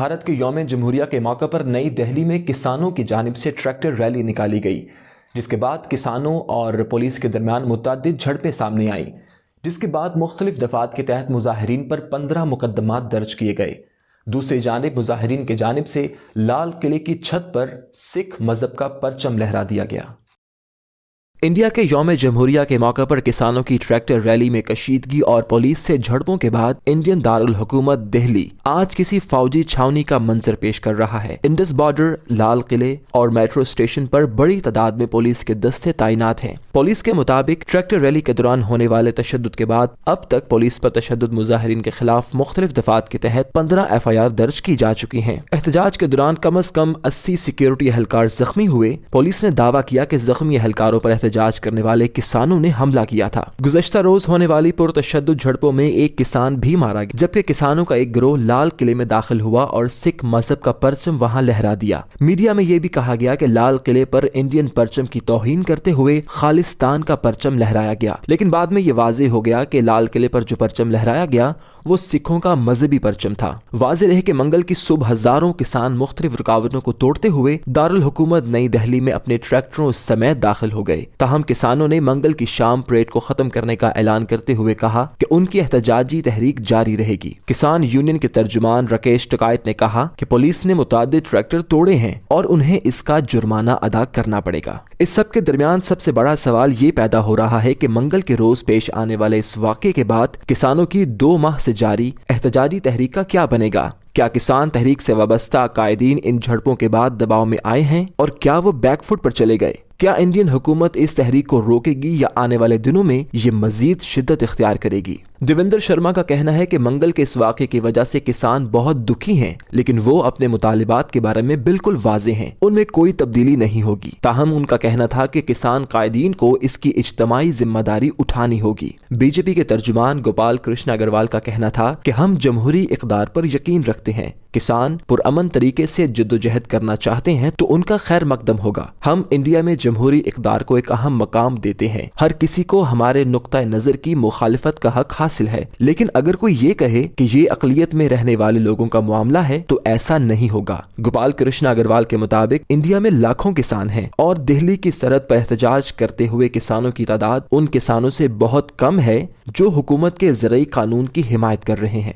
بھارت کے یوم جمہوریہ کے موقع پر نئی دہلی میں کسانوں کی جانب سے ٹریکٹر ریلی نکالی گئی، جس کے بعد کسانوں اور پولیس کے درمیان متعدد جھڑپیں سامنے آئیں، جس کے بعد مختلف دفعات کے تحت مظاہرین پر 15 مقدمات درج کیے گئے۔ دوسری جانب مظاہرین کی جانب سے لال قلعے کی چھت پر سکھ مذہب کا پرچم لہرا دیا گیا۔ انڈیا کے یوم جمہوریہ کے موقع پر کسانوں کی ٹریکٹر ریلی میں کشیدگی اور پولیس سے جھڑپوں کے بعد انڈین دارالحکومت دہلی آج کسی فوجی چھاؤنی کا منظر پیش کر رہا ہے۔ انڈس بارڈر، لال قلعے اور میٹرو اسٹیشن پر بڑی تعداد میں پولیس کے دستے تعینات ہیں۔ پولیس کے مطابق ٹریکٹر ریلی کے دوران ہونے والے تشدد کے بعد اب تک پولیس پر تشدد مظاہرین کے خلاف مختلف دفعات کے تحت 15 FIR درج کی جا چکی ہیں۔ احتجاج کے دوران کم از کم 80 سیکیورٹی اہلکار زخمی ہوئے۔ پولیس نے دعویٰ کیا کہ زخمی اہلکاروں پر احتجاج کرنے والے کسانوں نے حملہ کیا تھا۔ گزشتہ روز ہونے والی پرتشدد جھڑپوں میں ایک کسان بھی مارا گیا، جبکہ کسانوں کا ایک گروہ لال قلعے میں داخل ہوا اور سکھ مذہب کا پرچم وہاں لہرا دیا۔ میڈیا میں یہ بھی کہا گیا کہ لال قلعے پر انڈین پرچم کی توہین کرتے ہوئے خالصتان کا پرچم لہرایا گیا، لیکن بعد میں یہ واضح ہو گیا کہ لال قلعے پر جو پرچم لہرایا گیا وہ سکھوں کا مذہبی پرچم تھا۔ واضح رہے کہ منگل کی صبح ہزاروں کسان مختلف رکاوٹوں کو توڑتے ہوئے دارالحکومت نئی دہلی میں اپنے ٹریکٹروں سمیت داخل ہو گئے۔ تاہم کسانوں نے منگل کی شام پریڈ کو ختم کرنے کا اعلان کرتے ہوئے کہا کہ ان کی احتجاجی تحریک جاری رہے گی۔ کسان یونین کے ترجمان راکیش ٹکائت نے کہا کہ پولیس نے متعدد ٹریکٹر توڑے ہیں اور انہیں اس کا جرمانہ ادا کرنا پڑے گا۔ اس سب کے درمیان سب سے بڑا سوال یہ پیدا ہو رہا ہے کہ منگل کے روز پیش آنے والے اس واقعے کے بعد کسانوں کی 2 ماہ سے جاری احتجاجی تحریک کا کیا بنے گا؟ کیا کسان تحریک سے وابستہ قائدین ان جھڑپوں کے بعد دباؤ میں آئے ہیں اور کیا وہ بیک فٹ پر چلے گئے؟ کیا انڈین حکومت اس تحریک کو روکے گی یا آنے والے دنوں میں یہ مزید شدت اختیار کرے گی؟ دیویندر شرما کا کہنا ہے کہ منگل کے اس واقعے کی وجہ سے کسان بہت دکھی ہیں، لیکن وہ اپنے مطالبات کے بارے میں بالکل واضح ہیں، ان میں کوئی تبدیلی نہیں ہوگی۔ تاہم ان کا کہنا تھا کہ کسان قائدین کو اس کی اجتماعی ذمہ داری اٹھانی ہوگی۔ BJP کے ترجمان گوپال کرشن اگروال کا کہنا تھا کہ ہم جمہوری اقدار پر یقین رکھتے ہیں۔ کسان پرامن طریقے سے جدوجہد کرنا چاہتے ہیں تو ان کا خیر مقدم ہوگا۔ ہم انڈیا میں جمہوری اقدار کو ایک اہم مقام دیتے ہیں۔ ہر کسی کو ہمارے نقطہ نظر کی مخالفت کا حق حاصل ہے، لیکن اگر کوئی یہ کہے کہ یہ اقلیت میں رہنے والے لوگوں کا معاملہ ہے تو ایسا نہیں ہوگا۔ گوپال کرشن اگروال کے مطابق انڈیا میں لاکھوں کسان ہیں اور دہلی کی سرحد پر احتجاج کرتے ہوئے کسانوں کی تعداد ان کسانوں سے بہت کم ہے جو حکومت کے زرعی قانون کی حمایت کر رہے ہیں۔